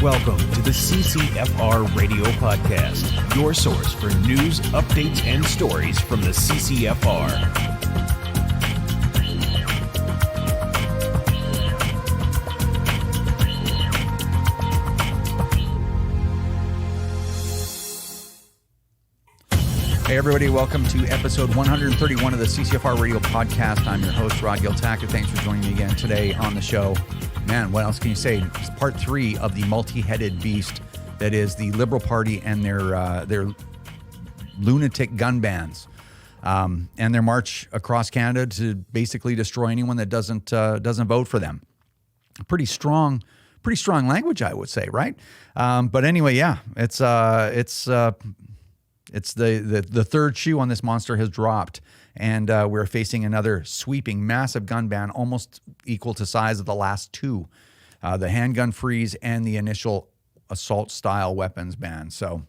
Welcome to the CCFR Radio Podcast, your source for news, updates, and stories from the CCFR. Hey everybody, welcome to episode 131 of the CCFR Radio Podcast. I'm your host, Raquel Dancho. Thanks for joining me again today on the show. Man, what else can you say? It's part 3 of the multi-headed beast that is the Liberal Party and their lunatic gun bans, and their march across Canada to basically destroy anyone that doesn't vote for them. Pretty strong language, I would say, right? But anyway, yeah, it's the third shoe on this monster has dropped, and we're facing another sweeping, massive gun ban, almost equal to size of the last two, the handgun freeze and the initial assault-style weapons ban. So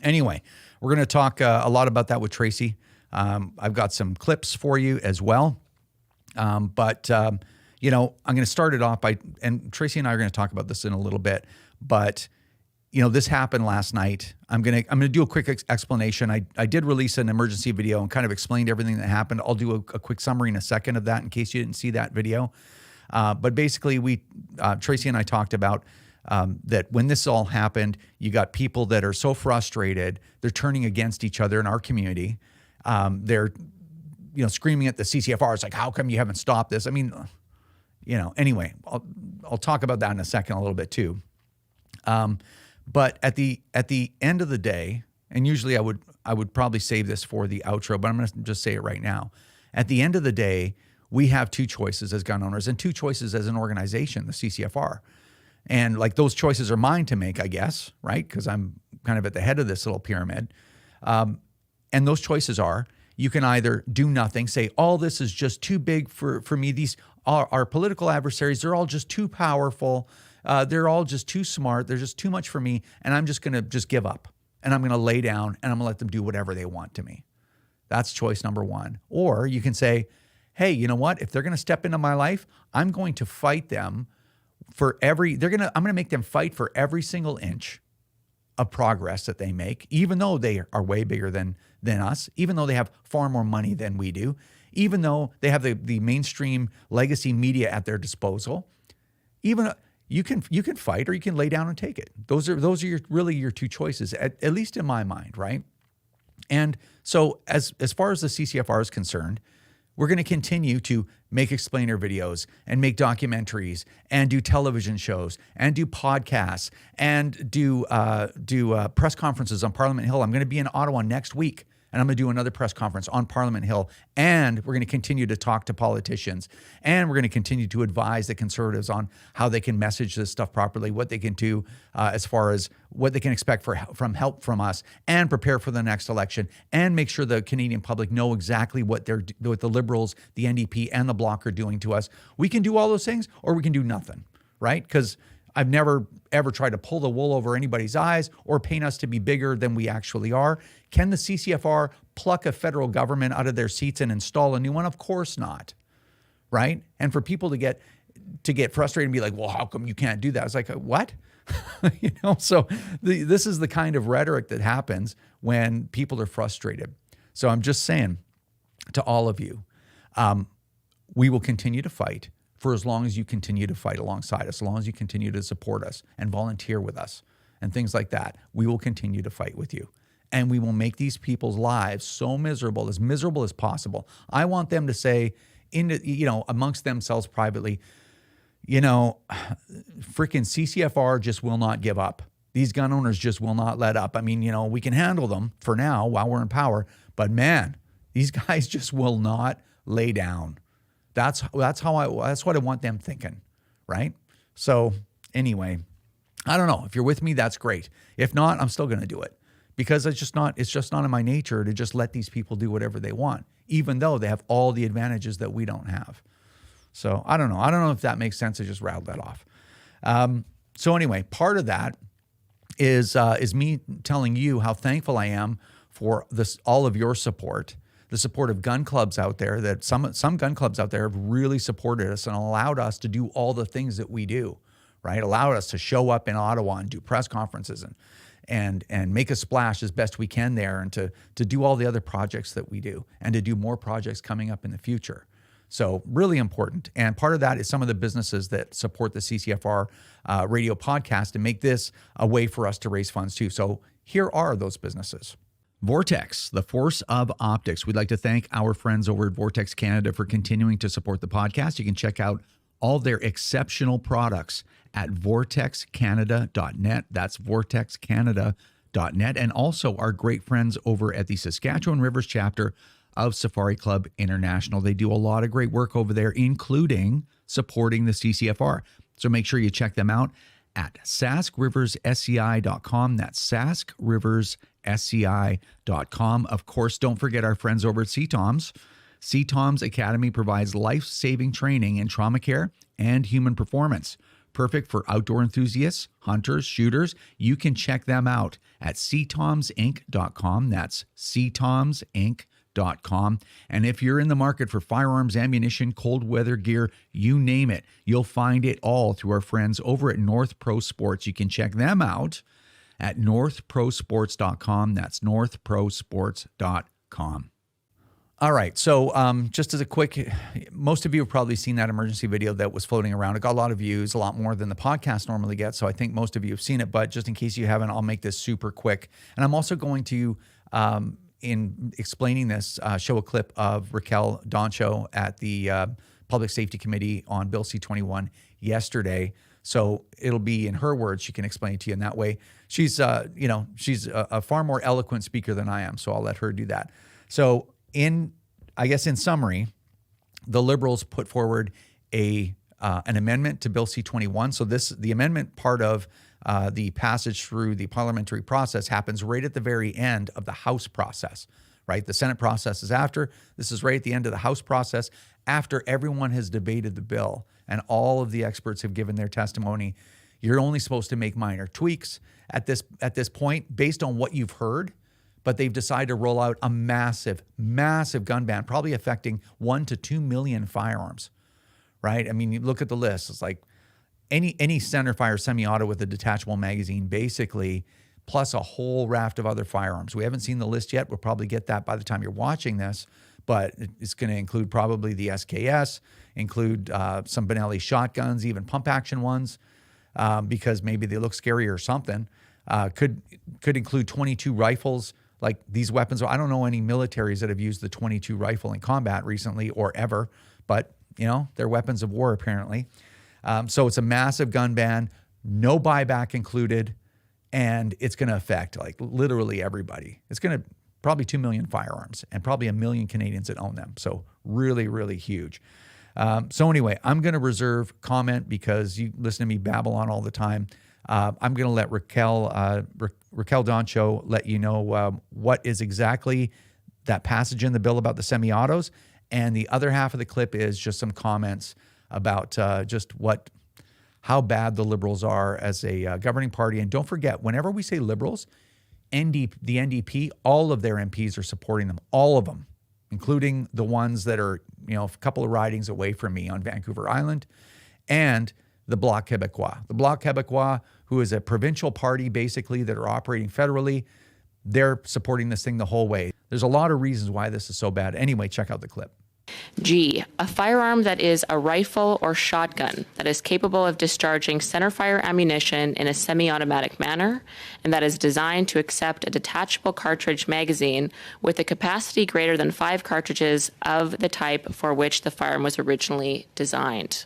anyway, we're going to talk a lot about that with Tracy. I've got some clips for you as well. But I'm going to start it off by, and Tracy and I are going to talk about this in a little bit, but this happened last night. I'm gonna do a quick explanation. I did release an emergency video and kind of explained everything that happened. I'll do a quick summary in a second of that in case you didn't see that video. But basically, Tracy and I talked about that when this all happened, you got people that are so frustrated, they're turning against each other in our community. They're screaming at the CCFR. It's like, how come you haven't stopped this? I mean, anyway, I'll talk about that in a second a little bit too. But at the end of the day, and usually I would probably save this for the outro, but I'm going to just say it right now. At the end of the day, we have two choices as gun owners and two choices as an organization, the CCFR. And like those choices are mine to make, I guess, right? Because I'm kind of at the head of this little pyramid. And those choices are, you can either do nothing, say, all this is just too big for me. These are our political adversaries. They're all just too powerful. They're all just too smart. They're just too much for me. And I'm just going to just give up. And I'm going to lay down and I'm going to let them do whatever they want to me. That's choice number one. Or you can say, hey, you know what? If they're going to step into my life, I'm going to fight them for I'm going to make them fight for every single inch of progress that they make, even though they are way bigger than us, even though they have far more money than we do, even though they have the mainstream legacy media at their disposal. Even you can fight or you can lay down and take it. Those are really your two choices, at least in my mind, right? And so as far as the CCFR is concerned, we're going to continue to make explainer videos and make documentaries and do television shows and do podcasts and do press conferences on Parliament Hill. I'm going to be in Ottawa next week, and I'm going to do another press conference on Parliament Hill. And we're going to continue to talk to politicians. And we're going to continue to advise the Conservatives on how they can message this stuff properly, what they can do as far as what they can expect from help from us, and prepare for the next election, and make sure the Canadian public know exactly what the Liberals, the NDP, and the Bloc are doing to us. We can do all those things, or we can do nothing, right? Because I've never, ever tried to pull the wool over anybody's eyes or paint us to be bigger than we actually are. Can the CCFR pluck a federal government out of their seats and install a new one? Of course not, right? And for people to get frustrated and be like, well, how come you can't do that? It's like, what? So this is the kind of rhetoric that happens when people are frustrated. So I'm just saying to all of you, we will continue to fight for as long as you continue to fight alongside us, as long as you continue to support us and volunteer with us and things like that. We will continue to fight with you. And we will make these people's lives so miserable as possible. I want them to say, amongst themselves privately, freaking CCFR just will not give up. These gun owners just will not let up. I mean, we can handle them for now while we're in power, but man, these guys just will not lay down. That's what I want them thinking, right? So anyway, I don't know. If you're with me, that's great. If not, I'm still going to do it because it's just not in my nature to just let these people do whatever they want, even though they have all the advantages that we don't have. So I don't know. I don't know if that makes sense. I just rattled that off. So anyway, part of that is me telling you how thankful I am for all of your support. The support of gun clubs out there, that some gun clubs out there have really supported us and allowed us to do all the things that we do, right? Allowed us to show up in Ottawa and do press conferences and make a splash as best we can there, and to do all the other projects that we do, and to do more projects coming up in the future. So really important. And part of that is some of the businesses that support the CCFR radio podcast and make this a way for us to raise funds too. So here are those businesses. Vortex, the force of optics. We'd like to thank our friends over at Vortex Canada for continuing to support the podcast. You can check out all their exceptional products at vortexcanada.net. That's vortexcanada.net. And also our great friends over at the Saskatchewan Rivers chapter of Safari Club International. They do a lot of great work over there, including supporting the CCFR. So make sure you check them out at saskriversSCI.com. That's saskriversSCI.com. Of course, don't forget our friends over at CTOMS. CTOMS Academy provides life-saving training in trauma care and human performance. Perfect for outdoor enthusiasts, hunters, shooters. You can check them out at ctomsinc.com. That's ctomsinc.com. And if you're in the market for firearms, ammunition, cold weather gear, you name it, you'll find it all through our friends over at North Pro Sports. You can check them out at northprosports.com. That's northprosports.com. All right. So just as a quick, most of you have probably seen that emergency video that was floating around. It got a lot of views, a lot more than the podcast normally gets. So I think most of you have seen it. But just in case you haven't, I'll make this super quick. And I'm also going to, in explaining this, show a clip of Raquel Dancho at the Public Safety Committee on Bill C-21 yesterday. So it'll be in her words. She can explain it to you in that way. She's a far more eloquent speaker than I am. So I'll let her do that. So in summary, the Liberals put forward an amendment to Bill C-21. So the amendment part of the passage through the parliamentary process happens right at the very end of the House process, right? The Senate process is after. This is right at the end of the House process, after everyone has debated the bill and all of the experts have given their testimony. You're only supposed to make minor tweaks at this point based on what you've heard. But they've decided to roll out a massive, massive gun ban, probably affecting 1 to 2 million firearms, right? I mean, you look at the list. It's like any centerfire semi-auto with a detachable magazine, basically, plus a whole raft of other firearms. We haven't seen the list yet. We'll probably get that by the time you're watching this, but it's going to include probably the SKS, include some Benelli shotguns, even pump-action ones, because maybe they look scary or something. Could include 22 rifles. Like these weapons, I don't know any militaries that have used the 22 rifle in combat recently or ever, but they're weapons of war apparently. So it's a massive gun ban, no buyback included, and it's going to affect like literally everybody. It's going to probably 2 million firearms and probably 1 million Canadians that own them. So really, really huge. So anyway, I'm going to reserve comment because you listen to me babble on all the time. I'm going to let Raquel Dancho let you know what is exactly that passage in the bill about the semi-autos. And the other half of the clip is just some comments about how bad the Liberals are as a governing party. And don't forget, whenever we say Liberals, the NDP, all of their MPs are supporting them, all of them, including the ones that are, a couple of ridings away from me on Vancouver Island, and the Bloc Québécois. The Bloc Québécois, who is a provincial party basically that are operating federally, they're supporting this thing the whole way. There's a lot of reasons why this is so bad. Anyway, check out the clip. G, a firearm that is a rifle or shotgun that is capable of discharging centerfire ammunition in a semi-automatic manner and that is designed to accept a detachable cartridge magazine with a capacity greater than 5 cartridges of the type for which the firearm was originally designed.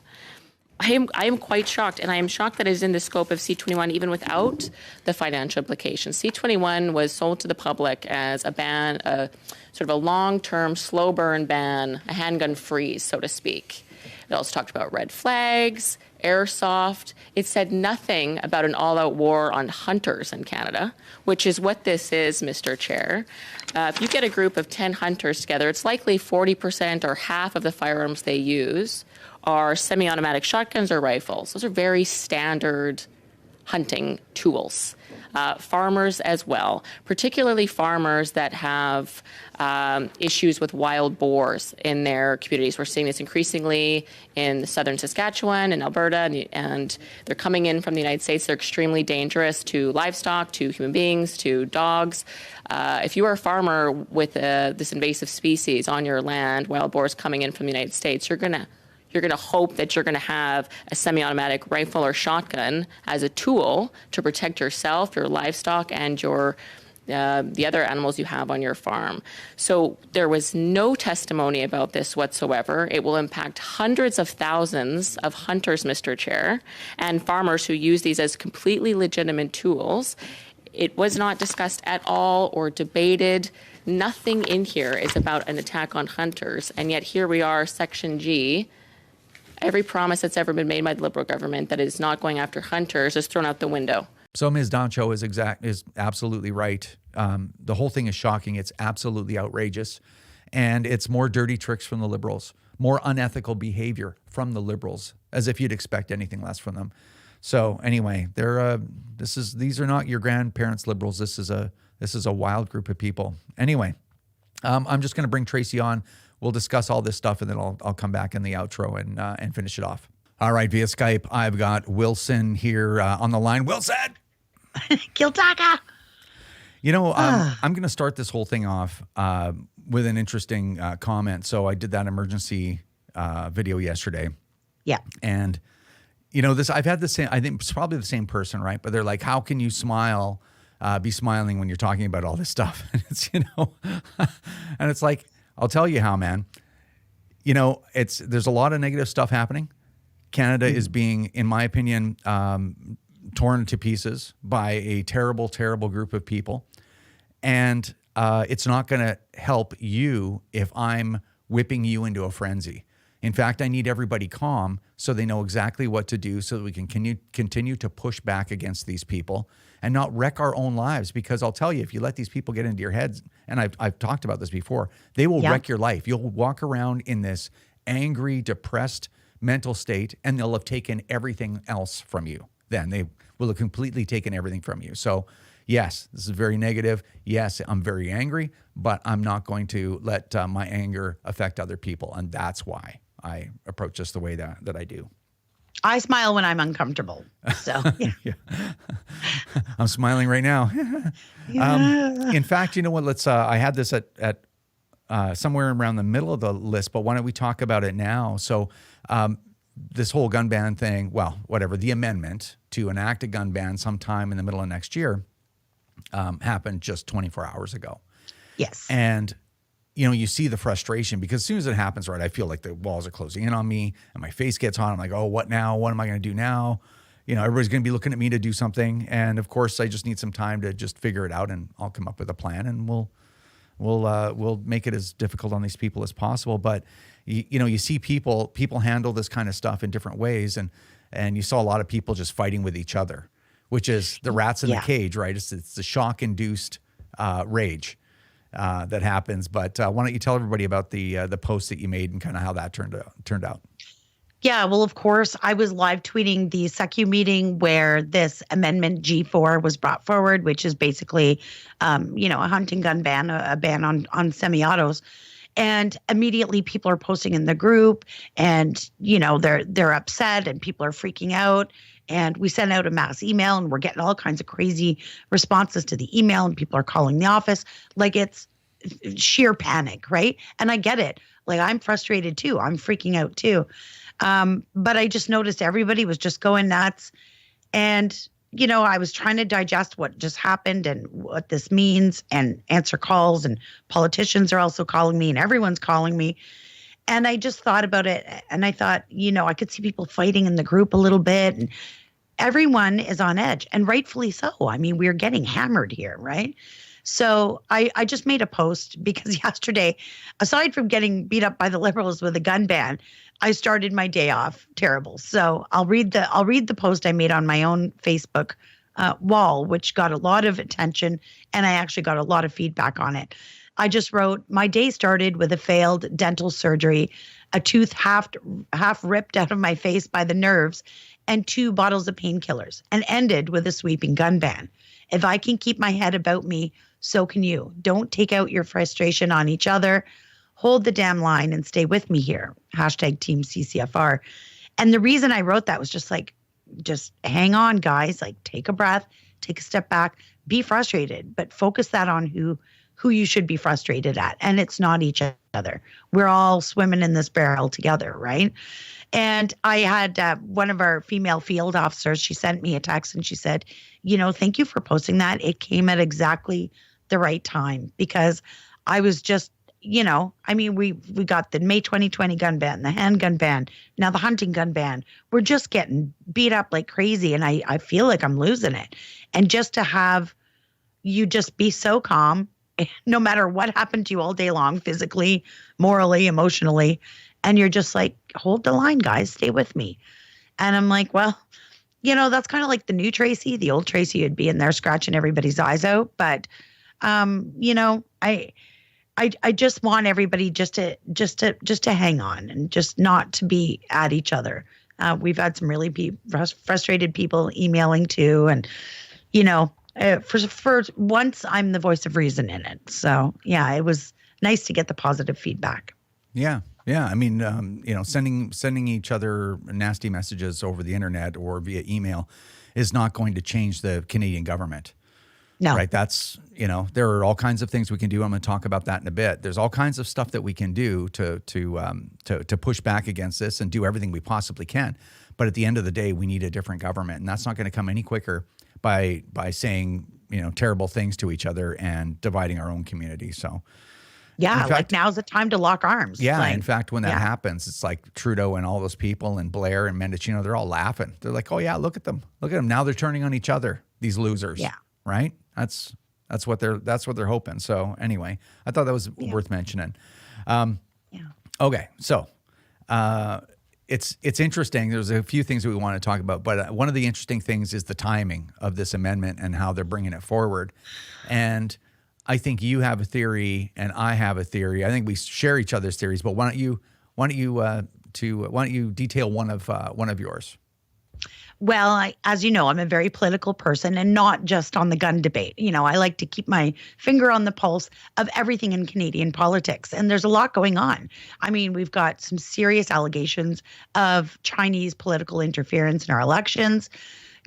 I am quite shocked, and I am shocked that it is in the scope of C-21 even without the financial implications. C-21 was sold to the public as a ban, a sort of a long-term, slow-burn ban, a handgun freeze, so to speak. It also talked about red flags, airsoft. It said nothing about an all-out war on hunters in Canada, which is what this is, Mr. Chair. If you get a group of 10 hunters together, it's likely 40% or half of the firearms they use are semi-automatic shotguns or rifles. Those are very standard hunting tools. farmers as well, particularly farmers that have issues with wild boars in their communities. We're seeing this increasingly in southern Saskatchewan and Alberta, and they're coming in from the United States. They're extremely dangerous to livestock, to human beings, to dogs. If you are a farmer with this invasive species on your land, wild boars coming in from the United States, you're going to hope that you're going to have a semi-automatic rifle or shotgun as a tool to protect yourself, your livestock, and the other animals you have on your farm. So there was no testimony about this whatsoever. It will impact hundreds of thousands of hunters, Mr. Chair, and farmers who use these as completely legitimate tools. It was not discussed at all or debated. Nothing in here is about an attack on hunters. And yet here we are, Section G. Every promise that's ever been made by the Liberal government that is not going after hunters is thrown out the window. So Ms. Dancho is absolutely right. The whole thing is shocking. It's absolutely outrageous. And it's more dirty tricks from the Liberals, more unethical behavior from the Liberals, as if you'd expect anything less from them. So anyway, these are not your grandparents' Liberals. This is a wild group of people. Anyway, I'm just going to bring Tracy on. We'll discuss all this stuff, and then I'll come back in the outro and finish it off. All right, via Skype, I've got Wilson here on the line. Wilson! Kiltaka! You know, I'm going to start this whole thing off with an interesting comment. So I did that emergency video yesterday. Yeah. And, you know, I've had the same, I think it's probably the same person, right? But they're like, how can you be smiling when you're talking about all this stuff? And it's, and it's like, I'll tell you how, man. You know, there's a lot of negative stuff happening. Canada is being, in my opinion, torn to pieces by a terrible, terrible group of people. And it's not going to help you if I'm whipping you into a frenzy. In fact, I need everybody calm so they know exactly what to do so that we can continue to push back against these people and not wreck our own lives. Because I'll tell you, if you let these people get into your heads, and I've talked about this before, they will wreck your life. You'll walk around in this angry, depressed mental state, and they'll have taken everything else from you. Then they will have completely taken everything from you. So yes, this is very negative. Yes, I'm very angry, but I'm not going to let my anger affect other people. And that's why I approach this the way that I do. I smile when I'm uncomfortable. So yeah. I'm smiling right now. In fact, you know what? I had this at somewhere around the middle of the list, but why don't we talk about it now? So this whole gun ban thing, well, whatever, the amendment to enact a gun ban sometime in the middle of next year happened just 24 hours ago. Yes. And, you know, you see the frustration because as soon as it happens, right, I feel like the walls are closing in on me and my face gets hot. I'm like, oh, what now? What am I going to do now? You know, everybody's going to be looking at me to do something. And of course, I just need some time to just figure it out, and I'll come up with a plan, and we'll make it as difficult on these people as possible. But you know, you see people handle this kind of stuff in different ways, and you saw a lot of people just fighting with each other, which is the rats in the cage, right? It's the shock-induced rage that happens. But why don't you tell everybody about the post that you made and kind of how that turned out? Yeah, well, of course, I was live tweeting the SECU meeting where this amendment G4 was brought forward, which is basically, a hunting gun ban, a ban on semi-autos. And immediately people are posting in the group and, you know, they're upset and people are freaking out. And we sent out a mass email and we're getting all kinds of crazy responses to the email, and people are calling the office. Like, it's sheer panic, right? And I get it. Like, I'm frustrated too. I'm freaking out too. But I just noticed everybody was just going nuts. And, you know, I was trying to digest what just happened and what this means and answer calls, and politicians are also calling me and everyone's calling me. And I just thought about it, and I thought, you know, I could see people fighting in the group a little bit, and everyone is on edge, and rightfully so. I mean, we're getting hammered here, right? So I just made a post because yesterday, aside from getting beat up by the Liberals with a gun ban, I started my day off terrible. So I'll read the post I made on my own Facebook wall, which got a lot of attention, and I actually got a lot of feedback on it. I just wrote, my day started with a failed dental surgery, a tooth half ripped out of my face by the nerves, and 2 bottles of painkillers, and ended with a sweeping gun ban. If I can keep my head about me, so can you. Don't take out your frustration on each other. Hold the damn line and stay with me here. Hashtag Team CCFR. And the reason I wrote that was just like, just hang on, guys. Like, take a breath, take a step back, be frustrated, but focus that on who you should be frustrated at. And it's not each other. We're all swimming in this barrel together, right? And I had one of our female field officers, she sent me a text and she said, thank you for posting that. It came at exactly the right time, because I was just, we got the May 2020 gun ban, the handgun ban, now the hunting gun ban. We're just getting beat up like crazy, and I feel like I'm losing it. And just to have you just be so calm, no matter what happened to you all day long, physically, morally, emotionally, and you're just like, hold the line, guys, stay with me. And I'm like, well, that's kind of like the new Tracy. The old Tracy would be in there scratching everybody's eyes out. But, I just want everybody just to hang on and just not to be at each other. We've had some really frustrated people emailing too, and for once I'm the voice of reason in it. So yeah, it was nice to get the positive feedback. Yeah. I mean, sending each other nasty messages over the internet or via email is not going to change the Canadian government. No. Right. That's, there are all kinds of things we can do. I'm going to talk about that in a bit. There's all kinds of stuff that we can do to push back against this and do everything we possibly can. But at the end of the day, we need a different government, and that's not going to come any quicker by saying, terrible things to each other and dividing our own community. So yeah, fact, now's the time to lock arms. Yeah. In fact, when that happens, it's like Trudeau and all those people and Blair and Mendocino, they're all laughing. They're like, oh yeah, look at them. Look at them. Now they're turning on each other, these losers. Yeah. Right? That's what they're hoping. So anyway, I thought that was worth mentioning. Okay. So it's interesting. There's a few things that we want to talk about, but one of the interesting things is the timing of this amendment and how they're bringing it forward. And I think you have a theory and I have a theory. I think we share each other's theories, but why don't you detail one of yours? Well, as you know, I'm a very political person, and not just on the gun debate. I like to keep my finger on the pulse of everything in Canadian politics. And there's a lot going on. I mean, we've got some serious allegations of Chinese political interference in our elections.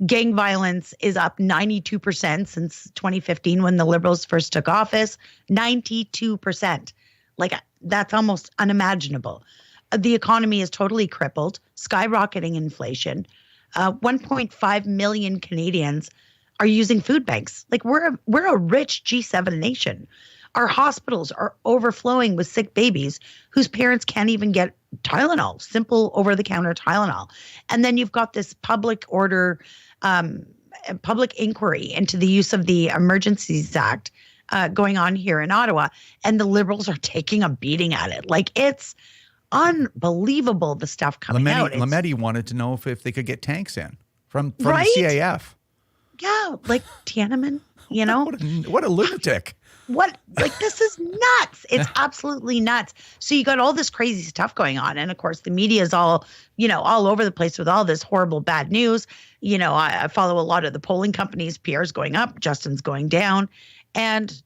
Gang violence is up 92% since 2015 when the Liberals first took office. 92%. Like, that's almost unimaginable. The economy is totally crippled, skyrocketing inflation. 1.5 million Canadians are using food banks. Like, we're a rich G7 nation. Our hospitals are overflowing with sick babies whose parents can't even get Tylenol, simple over-the-counter Tylenol. And then you've got this public inquiry into the use of the Emergencies Act going on here in Ottawa, and the Liberals are taking a beating at it. Like, it's unbelievable, the stuff coming out. Lametti wanted to know if they could get tanks in from the CAF. Yeah, like Tiananmen, what a lunatic. This is nuts. It's absolutely nuts. So you got all this crazy stuff going on. And of course, the media is all over the place with all this horrible bad news. I follow a lot of the polling companies. Pierre's going up, Justin's going down. And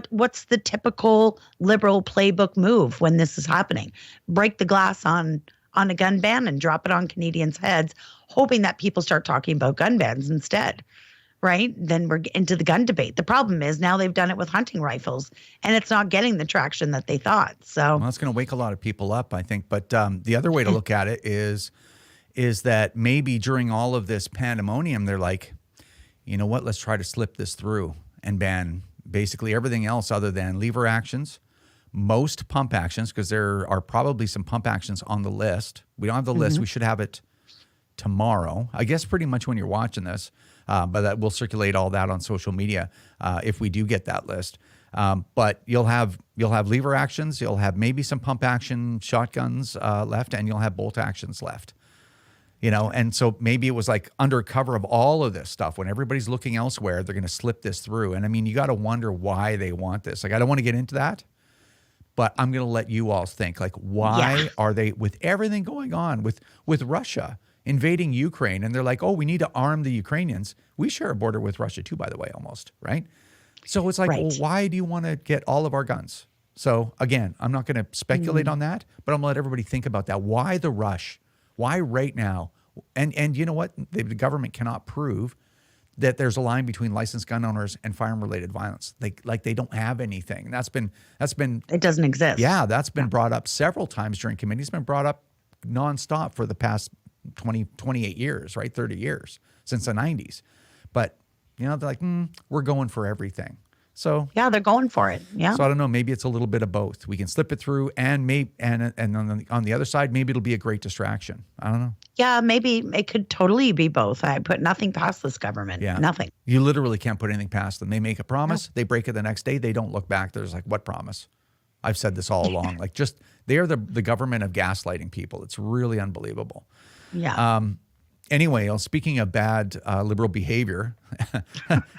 what's the typical Liberal playbook move when this is happening? Break the glass on a gun ban and drop it on Canadians' heads, hoping that people start talking about gun bans instead, right? Then we're into the gun debate. The problem is now they've done it with hunting rifles, and it's not getting the traction that they thought. So it's going to wake a lot of people up, I think. But the other way to look at it is that maybe during all of this pandemonium, they're like, you know what, let's try to slip this through and ban basically everything else other than lever actions, most pump actions, because there are probably some pump actions on the list. We don't have the list. We should have it tomorrow, I guess, pretty much when you're watching this, but that we'll circulate all that on social media if we do get that list. But you'll have lever actions, you'll have maybe some pump action shotguns left, and you'll have bolt actions left. And so maybe it was like under cover of all of this stuff, when everybody's looking elsewhere, they're going to slip this through. And I mean, you got to wonder why they want this. Like, I don't want to get into that, but I'm going to let you all think, like, why are they, with everything going on with Russia invading Ukraine, and they're like, oh, we need to arm the Ukrainians. We share a border with Russia too, by the way, almost, right? So it's like, Right. well, why do you want to get all of our guns? So again, I'm not going to speculate on that, but I'm going to let everybody think about that. Why the rush? Why right now? And you know what? The government cannot prove that there's a line between licensed gun owners and firearm-related violence. They don't have anything. That's been It doesn't exist. yeah, that's been brought up several times during committee. It's been brought up nonstop for the past 28 years, right? 30 years since the 90s. But they're like, we're going for everything. So Yeah, they're going for it. Yeah. so I don't know. Maybe it's a little bit of both. We can slip it through, and on the other side, maybe it'll be a great distraction. I don't know. Yeah, maybe it could totally be both. I put nothing past this government. Yeah, Nothing. You literally can't put anything past them. They make a promise, they break it the next day. They don't look back. There's like, what promise? I've said this all along. Like, just they are the government of gaslighting people. It's really unbelievable. Yeah. Anyway, speaking of bad liberal behavior,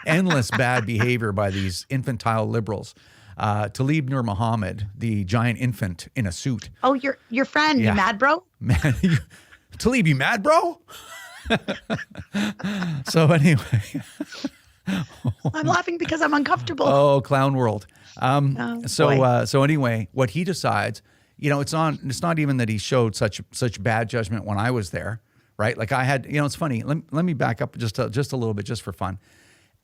endless bad behavior by these infantile liberals. Talib Nur Muhammad, the giant infant in a suit. Oh, your friend, Yeah. you mad, bro? Man, Talib, you mad, bro? So anyway, I'm laughing because I'm uncomfortable. oh, clown world. boy. So anyway, what he decides, it's not even that he showed such bad judgment when I was there. Right. Like I had, it's funny. Let me back up just a little bit, just for fun.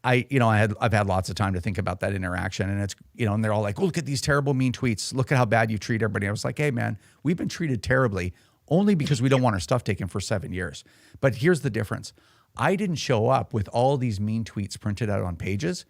I've had lots of time to think about that interaction, and it's, and they're all like, oh, look at these terrible, mean tweets. Look at how bad you treat everybody. I was like, hey man, we've been treated terribly only because we don't want our stuff taken for 7 years. But here's the difference. I didn't show up with all these mean tweets printed out on pages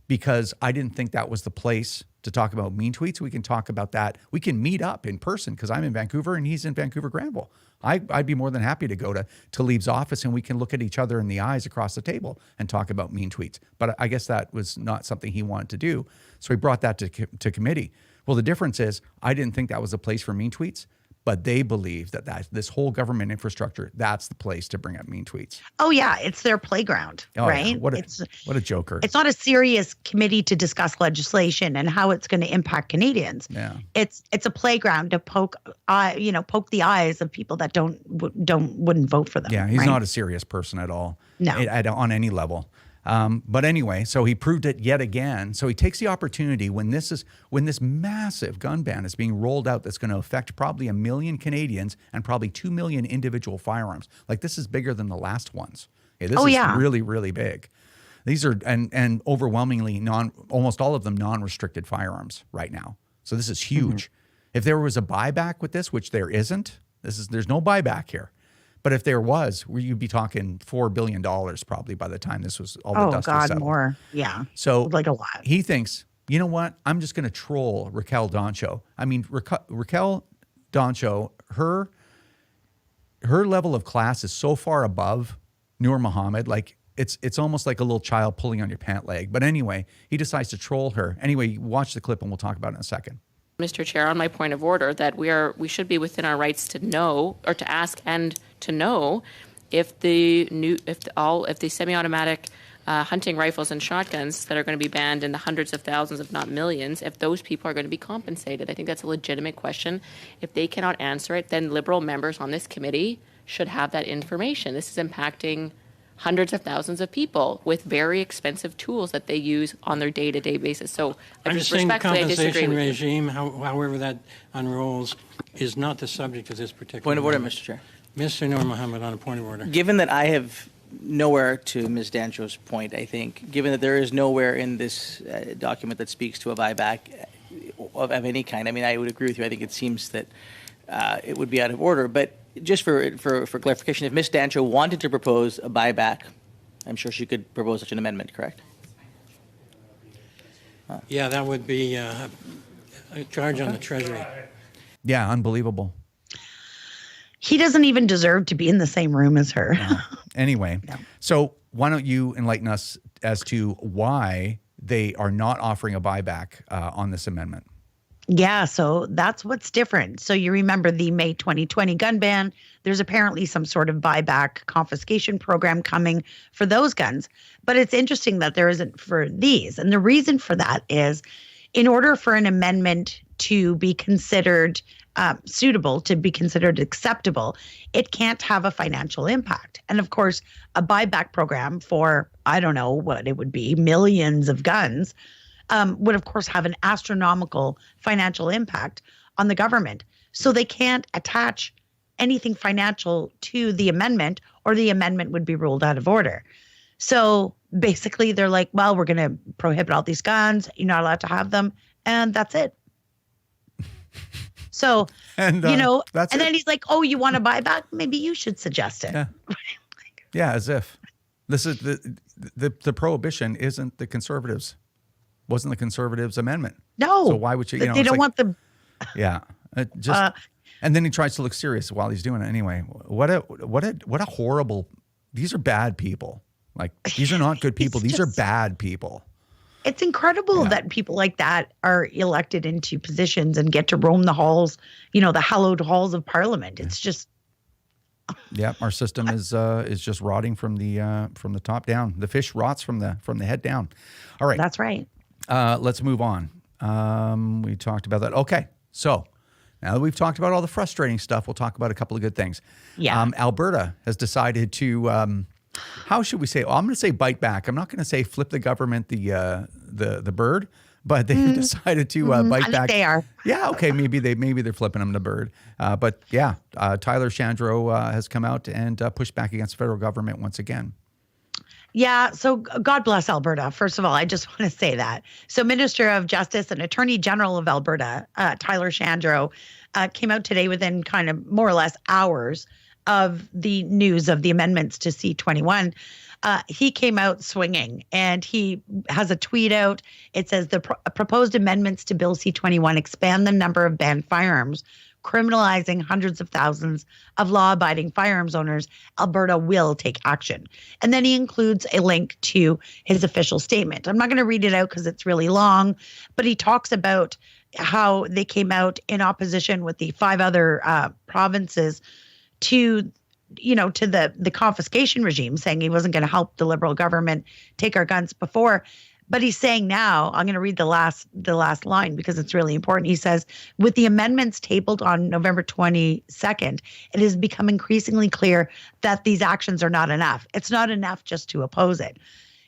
because I didn't think that was the place to talk about mean tweets. We can talk about that. We can meet up in person because I'm in Vancouver and he's in Vancouver Granville. I'd be more than happy to go to Talib's office and we can look at each other in the eyes across the table and talk about mean tweets. But I guess that was not something he wanted to do. So he brought that to committee. Well, the difference is I didn't think that was a place for mean tweets, but they believe that this whole government infrastructure, that's the place to bring up mean tweets. Oh, yeah. It's their playground, Oh, right? yeah. What a joker. It's not a serious committee to discuss legislation and how it's going to impact Canadians. Yeah. It's a playground to poke the eyes of people that wouldn't vote for them. Yeah, he's right? not a serious person at all. No. On any level. But anyway, so he proved it yet again. So he takes the opportunity when this massive gun ban is being rolled out that's going to affect probably 1 million Canadians and probably 2 million individual firearms. Like, this is bigger than the last ones. Okay, this is really, really big. These are and overwhelmingly almost all of them non-restricted firearms right now. So this is huge. If there was a buyback with this, which there isn't, there's no buyback here. But if there was, you'd be talking $4 billion probably by the time this was all the dust was settled. More. Yeah. So like a lot. He thinks, you know what? I'm just going to troll Raquel Dancho. I mean, Raquel Dancho, her level of class is so far above Nur Muhammad. Like it's almost like a little child pulling on your pant leg. But anyway, he decides to troll her. Anyway, watch the clip and we'll talk about it in a second. Mr. Chair, on my point of order, that we should be within our rights to know, or to ask and to know, if the semi-automatic hunting rifles and shotguns that are going to be banned in the hundreds of thousands, if not millions, if those people are going to be compensated. I think that's a legitimate question. If they cannot answer it, then Liberal members on this committee should have that information. This is impacting hundreds of thousands of people with very expensive tools that they use on their day-to-day basis. So I'm just saying the respectfully, I disagree compensation with you. regime, however that unrolls, is not the subject of this particular Point of order, amendment. Mr. Chair. Mr. Nur Muhammad, on a point of order. Given that I have nowhere, to Ms. Dancho's point, I think, given that there is nowhere in this document that speaks to a buyback of any kind, I mean, I would agree with you. I think it seems that it would be out of order. But just for clarification, if Ms. Dancho wanted to propose a buyback, I'm sure she could propose such an amendment, correct? Yeah, that would be a charge on the Treasury. Yeah, unbelievable. He doesn't even deserve to be in the same room as her. Anyway, so why don't you enlighten us as to why they are not offering a buyback on this amendment? Yeah, so that's what's different. So you remember the May 2020 gun ban. There's apparently some sort of buyback confiscation program coming for those guns. But it's interesting that there isn't for these. And the reason for that is in order for an amendment to be considered suitable to be considered acceptable, it can't have a financial impact. And of course, a buyback program for, I don't know what it would be, millions of guns, would of course have an astronomical financial impact on the government. So they can't attach anything financial to the amendment, or the amendment would be ruled out of order. So basically they're like, well, we're going to prohibit all these guns. You're not allowed to have them. And that's it. So, And that's and it. then he's like, oh, you want to buy back? Maybe you should suggest it. Yeah. Yeah, as if this is the prohibition isn't the Conservatives, wasn't the Conservatives' amendment. No. So why would you? But they don't want the. Yeah, and then he tries to look serious while he's doing it. Anyway, what a horrible. These are bad people. Like, these are not good people. These are bad people. It's incredible that people like that are elected into positions and get to roam the halls, the hallowed halls of Parliament. It's just. Yeah, our system is just rotting from the top down. The fish rots from the head down. All right, That's right. let's move on. We talked about that. Okay, so now that we've talked about all the frustrating stuff, we'll talk about a couple of good things. Yeah. Alberta has decided to. How should we say? Oh, I'm going to say bite back. I'm not going to say flip the government the bird, but they've decided to bite I back. think they are. Yeah, okay, maybe they're flipping them the bird. But yeah, Tyler Shandro has come out and pushed back against the federal government once again. Yeah, so God bless Alberta. First of all, I just want to say that. So Minister of Justice and Attorney General of Alberta, Tyler Shandro, came out today within kind of more or less hours of the news of the amendments to C-21. He came out swinging, and he has a tweet out. It says the proposed amendments to Bill C-21 expand the number of banned firearms, criminalizing hundreds of thousands of law-abiding firearms owners. Alberta will take action. And then he includes a link to his official statement. I'm not going to read it out because it's really long, but he talks about how they came out in opposition with the 5 other provinces to the confiscation regime, saying he wasn't going to help the Liberal government take our guns before. But he's saying now, I'm going to read the last line because it's really important. He says, with the amendments tabled on November 22nd, it has become increasingly clear that these actions are not enough. It's not enough just to oppose it.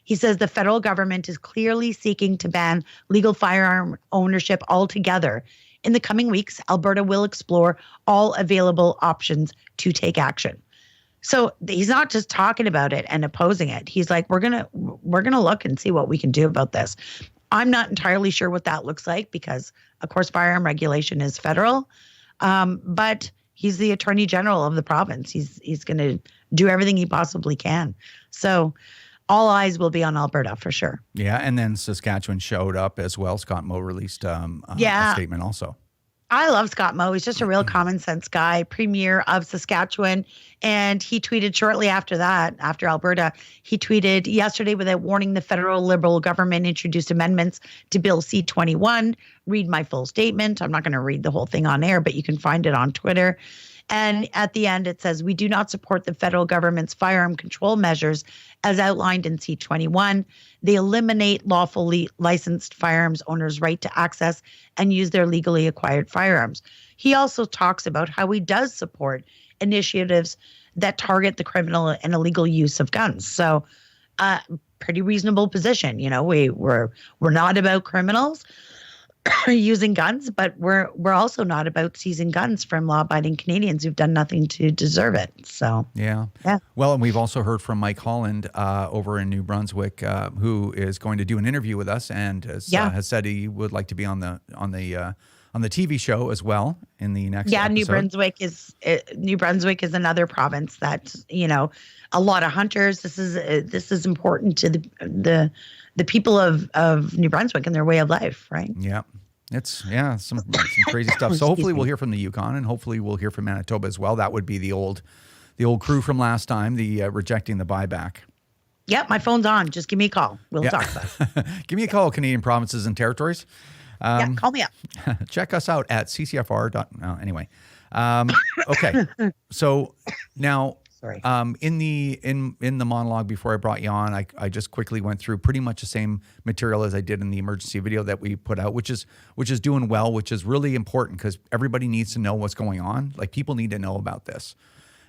He says the federal government is clearly seeking to ban legal firearm ownership altogether. In the coming weeks, Alberta will explore all available options to take action. So he's not just talking about it and opposing it. He's like, we're gonna look and see what we can do about this. I'm not entirely sure what that looks like because, of course, firearm regulation is federal. But he's the Attorney General of the province. He's going to do everything he possibly can. So all eyes will be on Alberta for sure. Yeah, and then Saskatchewan showed up as well. Scott Moe released a statement also. I love Scott Moe. He's just a real common sense guy, premier of Saskatchewan. And he tweeted shortly after that, after Alberta, he tweeted yesterday without warning the federal Liberal government introduced amendments to Bill C-21. Read my full statement. I'm not going to read the whole thing on air, but you can find it on Twitter. And at the end, it says, we do not support the federal government's firearm control measures as outlined in C-21. They eliminate lawfully licensed firearms owners' right to access and use their legally acquired firearms. He also talks about how he does support initiatives that target the criminal and illegal use of guns. So pretty reasonable position. We're not about criminals using guns, but we're also not about seizing guns from law-abiding Canadians who've done nothing to deserve it. So yeah. Well, and we've also heard from Mike Holland over in New Brunswick, who is going to do an interview with us, and has said he would like to be on the TV show as well in the next episode. New Brunswick is another province that a lot of hunters. This is important to the people of New Brunswick and their way of life, right? Yeah. It's some crazy stuff. So hopefully we'll hear from the Yukon, and hopefully we'll hear from Manitoba as well. That would be the old crew from last time, the rejecting the buyback. Yep, my phone's on. Just give me a call. We'll talk about it. Give me a call, Canadian provinces and territories. Call me up. Check us out at CCFR. Anyway, okay. So now Sorry. In the monologue before I brought you on, I just quickly went through pretty much the same material as I did in the emergency video that we put out, which is doing well, which is really important because everybody needs to know what's going on. Like, people need to know about this,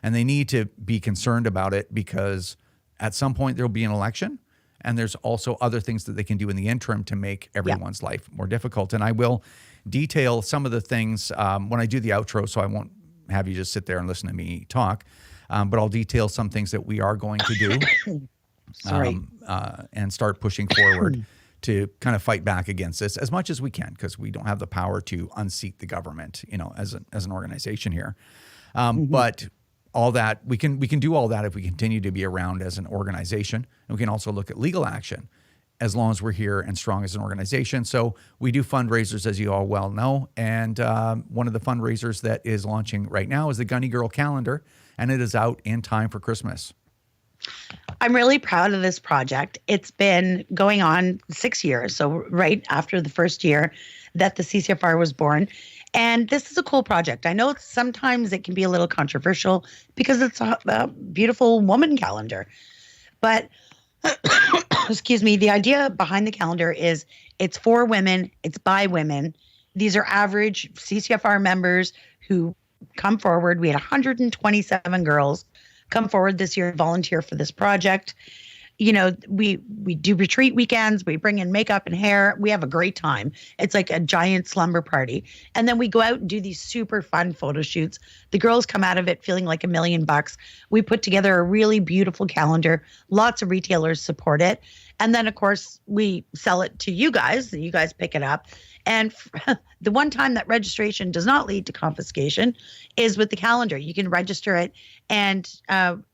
and they need to be concerned about it because at some point there'll be an election, and there's also other things that they can do in the interim to make everyone's life more difficult. And I will detail some of the things when I do the outro, so I won't have you just sit there and listen to me talk. But I'll detail some things that we are going to do and start pushing forward to kind of fight back against this as much as we can, because we don't have the power to unseat the government, as an organization here. But all that, we can do all that if we continue to be around as an organization. And we can also look at legal action as long as we're here and strong as an organization. So we do fundraisers, as you all well know. And one of the fundraisers that is launching right now is the Gunny Girl Calendar, and it is out in time for Christmas. I'm really proud of this project. It's been going on 6 years, so right after the first year that the CCFR was born. And this is a cool project. I know sometimes it can be a little controversial because it's a beautiful woman calendar. But, excuse me, the idea behind the calendar is it's for women, it's by women. These are average CCFR members who come forward. We had 127 girls come forward this year, volunteer for this project. We do retreat weekends. We bring in makeup and hair. We have a great time. It's like a giant slumber party. And then we go out and do these super fun photo shoots. The girls come out of it feeling like $1 million. We put together a really beautiful calendar. Lots of retailers support it. And then, of course, we sell it to you guys. You guys pick it up. And the one time that registration does not lead to confiscation is with the calendar. You can register it and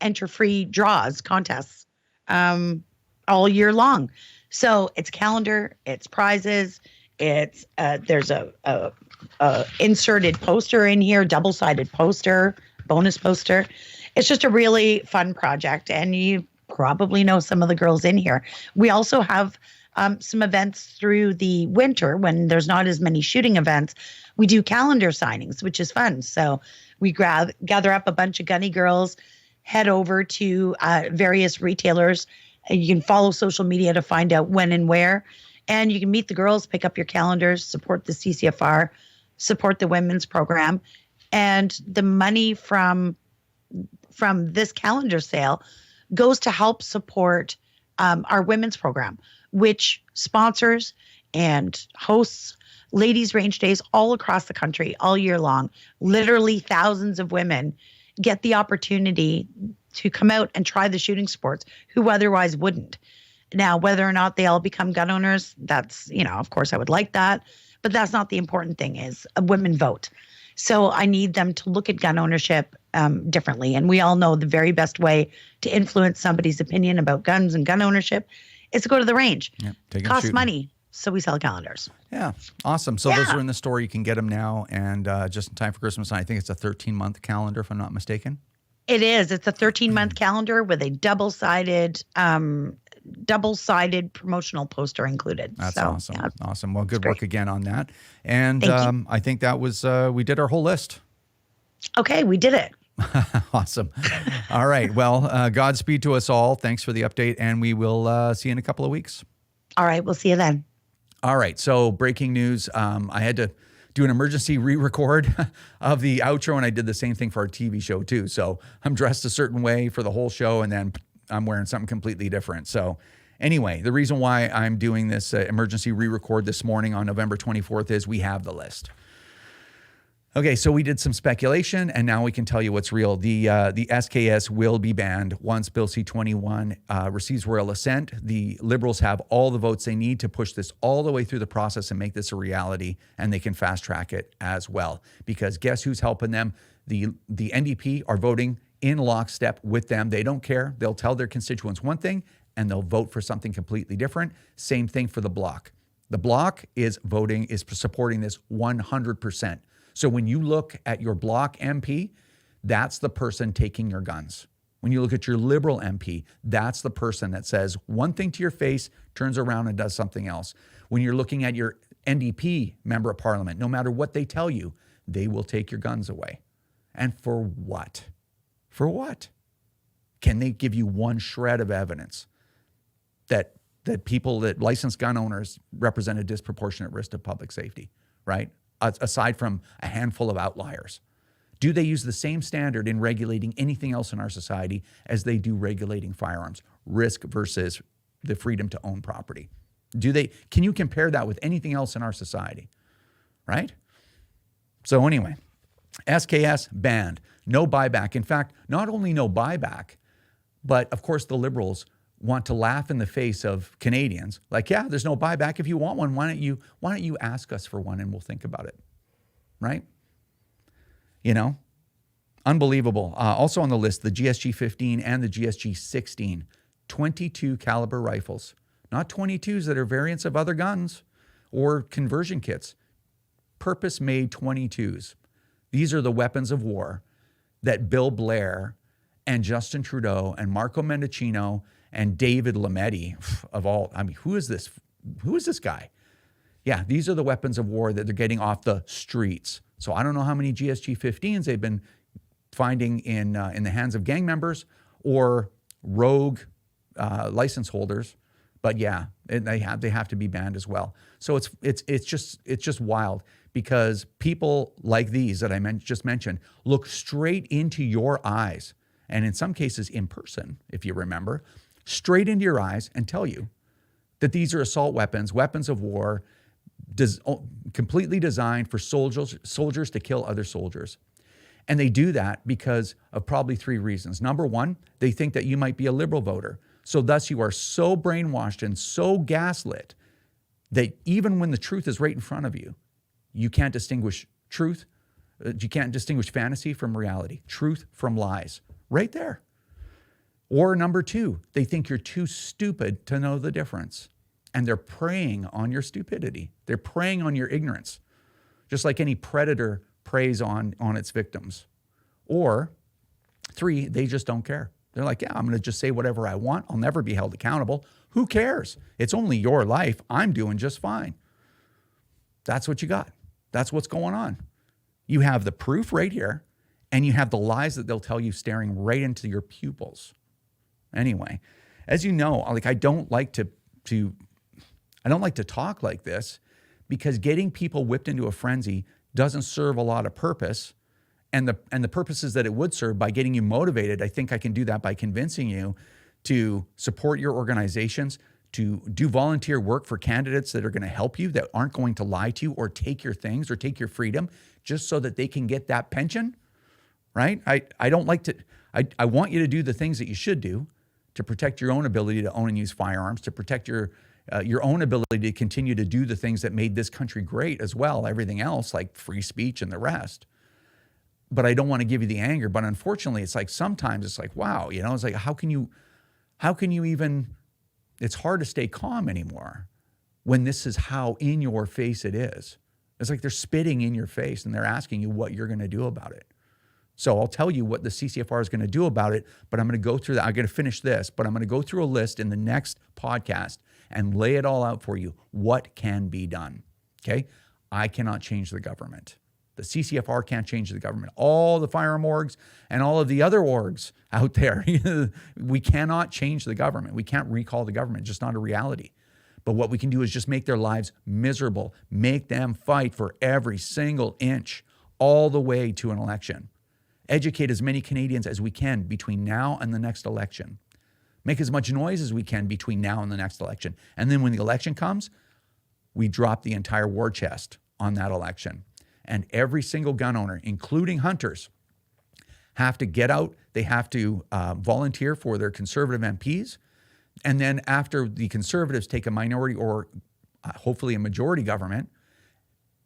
enter free draws, contests all year long. So it's calendar, it's prizes, it's there's a inserted poster in here, double-sided poster, bonus poster. It's just a really fun project, and you probably know some of the girls in here. We also have some events through the winter when there's not as many shooting events. We do calendar signings, which is fun. So we gather up a bunch of Gunny girls, head over to various retailers. You can follow social media to find out when and where. And you can meet the girls, pick up your calendars, support the CCFR, support the women's program. And the money from this calendar sale goes to help support our women's program, which sponsors and hosts ladies' range days all across the country all year long. Literally thousands of women get the opportunity to come out and try the shooting sports who otherwise wouldn't. Now, whether or not they all become gun owners, that's, of course I would like that, but that's not the important thing. Is women vote. So I need them to look at gun ownership differently. And we all know the very best way to influence somebody's opinion about guns and gun ownership is to go to the range. Yeah, it costs money, so we sell calendars. Yeah, awesome. So those are in the store. You can get them now, and just in time for Christmas. I think it's a 13-month calendar, if I'm not mistaken. It is. It's a 13-month calendar with a double-sided promotional poster included. That's so, awesome. Yeah. Awesome. Well, good work again on that. And I think that was we did our whole list. Okay, we did it. Awesome. All right. Well, Godspeed to us all. Thanks for the update, and we will see you in a couple of weeks. All right. We'll see you then. All right. So breaking news. I had to do an emergency re-record of the outro, and I did the same thing for our TV show too. So I'm dressed a certain way for the whole show, and then I'm wearing something completely different. So anyway, the reason why I'm doing this emergency re-record this morning on November 24th is we have the list. Okay, so we did some speculation, and now we can tell you what's real. The SKS will be banned once Bill C-21 receives royal assent. The Liberals have all the votes they need to push this all the way through the process and make this a reality, and they can fast track it as well. Because guess who's helping them? The NDP are voting in lockstep with them. They don't care. They'll tell their constituents one thing, and they'll vote for something completely different. Same thing for the Bloc. The Bloc is supporting this 100%. So when you look at your Bloc MP, that's the person taking your guns. When you look at your Liberal MP, that's the person that says one thing to your face, turns around and does something else. When you're looking at your NDP member of parliament, no matter what they tell you, they will take your guns away. And for what? For what? Can they give you one shred of evidence that licensed gun owners represent a disproportionate risk to public safety, right? Aside from a handful of outliers. Do they use the same standard in regulating anything else in our society as they do regulating firearms? Risk versus the freedom to own property. Can you compare that with anything else in our society, right? So anyway, SKS banned, no buyback. In fact, not only no buyback, but of course the Liberals want to laugh in the face of Canadians. Like, yeah, there's no buyback. If you want one, why don't you ask us for one and we'll think about it, right? Unbelievable. Also on the list, the GSG-15 and the GSG-16, 22 caliber rifles, not 22s that are variants of other guns or conversion kits, purpose-made 22s. These are the weapons of war that Bill Blair and Justin Trudeau and Marco Mendicino and David Lametti who is this? Who is this guy? Yeah, these are the weapons of war that they're getting off the streets. So I don't know how many GSG-15s they've been finding in the hands of gang members or rogue license holders, but yeah, they have to be banned as well. So it's just wild because people like these that I just mentioned look straight into your eyes, and in some cases in person, if you remember, straight into your eyes and tell you that these are assault weapons, weapons of war, completely designed for soldiers to kill other soldiers. And they do that because of probably three reasons. Number one, they think that you might be a Liberal voter. So thus you are so brainwashed and so gaslit that even when the truth is right in front of you, you can't distinguish truth. You can't distinguish fantasy from reality, truth from lies, right there. Or number two, they think you're too stupid to know the difference. And they're preying on your stupidity. They're preying on your ignorance, just like any predator preys on its victims. Or three, they just don't care. They're like, yeah, I'm going to just say whatever I want. I'll never be held accountable. Who cares? It's only your life. I'm doing just fine. That's what you got. That's what's going on. You have the proof right here, and you have the lies that they'll tell you staring right into your pupils. Anyway, as you know, like I don't like to talk like this because getting people whipped into a frenzy doesn't serve a lot of purpose. And the purposes that it would serve by getting you motivated, I think I can do that by convincing you to support your organizations, to do volunteer work for candidates that are going to help you, that aren't going to lie to you or take your things or take your freedom just so that they can get that pension, right? I don't like to, I want you to do the things that you should do to protect your own ability to own and use firearms, to protect your own ability to continue to do the things that made this country great as well, everything else like free speech and the rest. But I don't want to give you the anger. But unfortunately, it's like sometimes it's like, wow, it's like, how can you even, it's hard to stay calm anymore when this is how in your face it is. It's like they're spitting in your face and they're asking you what you're going to do about it. So I'll tell you what the CCFR is going to do about it, but I'm going to go through that. I'm going to finish this, but I'm going to go through a list in the next podcast and lay it all out for you. What can be done? Okay. I cannot change the government. The CCFR can't change the government. All the firearm orgs and all of the other orgs out there, we cannot change the government. We can't recall the government, just not a reality. But what we can do is just make their lives miserable, make them fight for every single inch all the way to an election. Educate as many Canadians as we can between now and the next election. Make as much noise as we can between now and the next election. And then when the election comes, we drop the entire war chest on that election. And every single gun owner, including hunters, have to get out. They have to volunteer for their Conservative MPs. And then after the Conservatives take a minority or hopefully a majority government,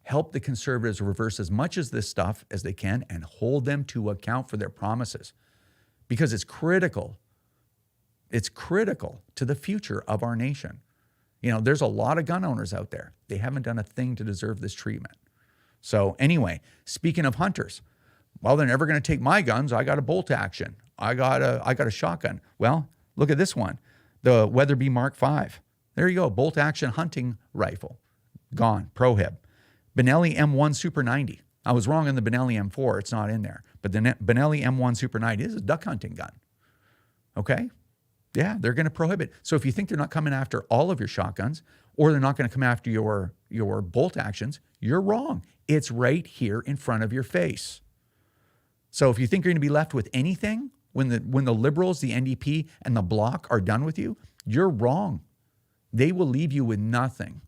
help the Conservatives reverse as much of this stuff as they can and hold them to account for their promises. Because it's critical. It's critical to the future of our nation. There's a lot of gun owners out there. They haven't done a thing to deserve this treatment. So anyway, speaking of hunters, well, they're never going to take my guns. I got a bolt action. I got a shotgun. Well, look at this one, the Weatherby Mark V. There you go, bolt action hunting rifle, gone, prohib. Benelli M1 Super 90. I was wrong on the Benelli M4. It's not in there, but the Benelli M1 Super 90 is a duck hunting gun. Okay? Yeah, they're going to prohibit. So if you think they're not coming after all of your shotguns or they're not going to come after your bolt actions, you're wrong. It's right here in front of your face. So if you think you're going to be left with anything when the Liberals, the NDP, and the Bloc are done with you, you're wrong. They will leave you with nothing.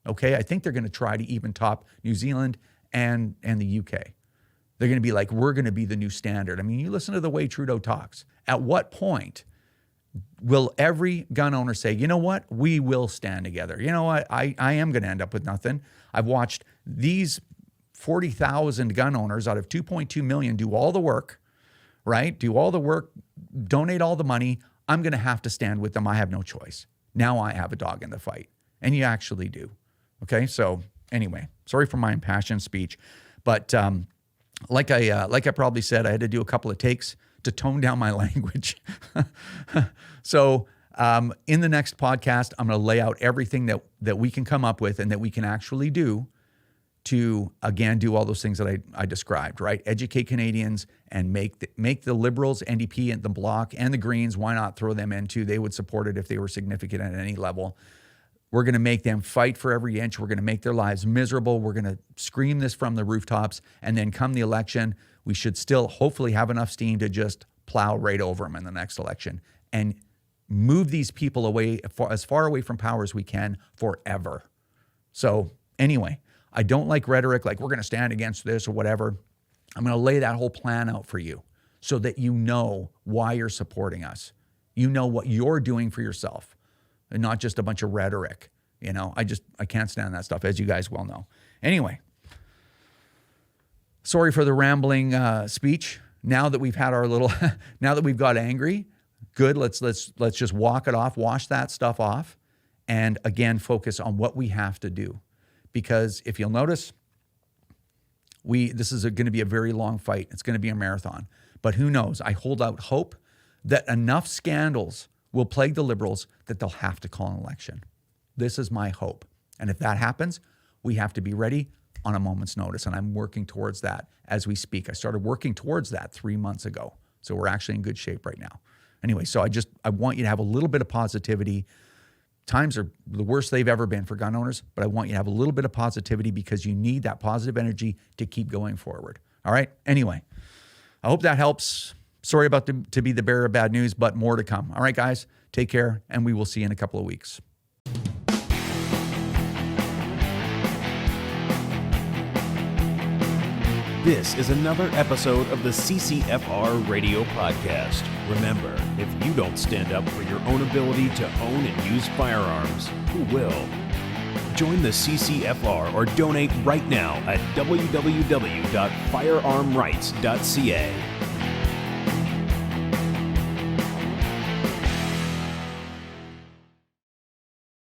Okay? I think they're going to try to even top New Zealand and the UK. They're going to be like, we're going to be the new standard. I mean, you listen to the way Trudeau talks. At what point will every gun owner say, you know what, we will stand together? You know what, I am going to end up with nothing. I've watched these 40,000 gun owners out of 2.2 million do all the work, right? Do all the work, donate all the money. I'm going to have to stand with them. I have no choice. Now I have a dog in the fight. And you actually do. Okay, so anyway, sorry for my impassioned speech. But like I probably said, I had to do a couple of takes to tone down my language. So in the next podcast, I'm going to lay out everything that we can come up with and that we can actually do to, again, do all those things that I described, right? Educate Canadians and make the Liberals, NDP, and the Bloc, and the Greens, why not throw them in too? They would support it if they were significant at any level. We're going to make them fight for every inch. We're going to make their lives miserable. We're going to scream this from the rooftops. And then come the election, we should still hopefully have enough steam to just plow right over them in the next election and move these people away, as far away from power as we can forever. So anyway, I don't like rhetoric like we're going to stand against this or whatever. I'm going to lay that whole plan out for you so that you know why you're supporting us. You know what you're doing for yourself and not just a bunch of rhetoric. You know, I can't stand that stuff, as you guys well know. Anyway, sorry for the rambling speech. Now that we've had our little, now that we've got angry, good. Let's just walk it off, wash that stuff off, and again focus on what we have to do. Because if you'll notice, this is going to be a very long fight. It's going to be a marathon. But who knows? I hold out hope that enough scandals will plague the Liberals that they'll have to call an election. This is my hope. And if that happens, we have to be ready on a moment's notice. And I'm working towards that as we speak. I started working towards that 3 months ago. So we're actually in good shape right now. Anyway, so I want you to have a little bit of positivity. Times are the worst they've ever been for gun owners, but I want you to have a little bit of positivity because you need that positive energy to keep going forward. All right? Anyway, I hope that helps. Sorry about to be the bearer of bad news, but more to come. All right, guys, take care, and we will see you in a couple of weeks. This is another episode of the CCFR Radio Podcast. Remember, if you don't stand up for your own ability to own and use firearms, who will? Join the CCFR or donate right now at www.firearmrights.ca.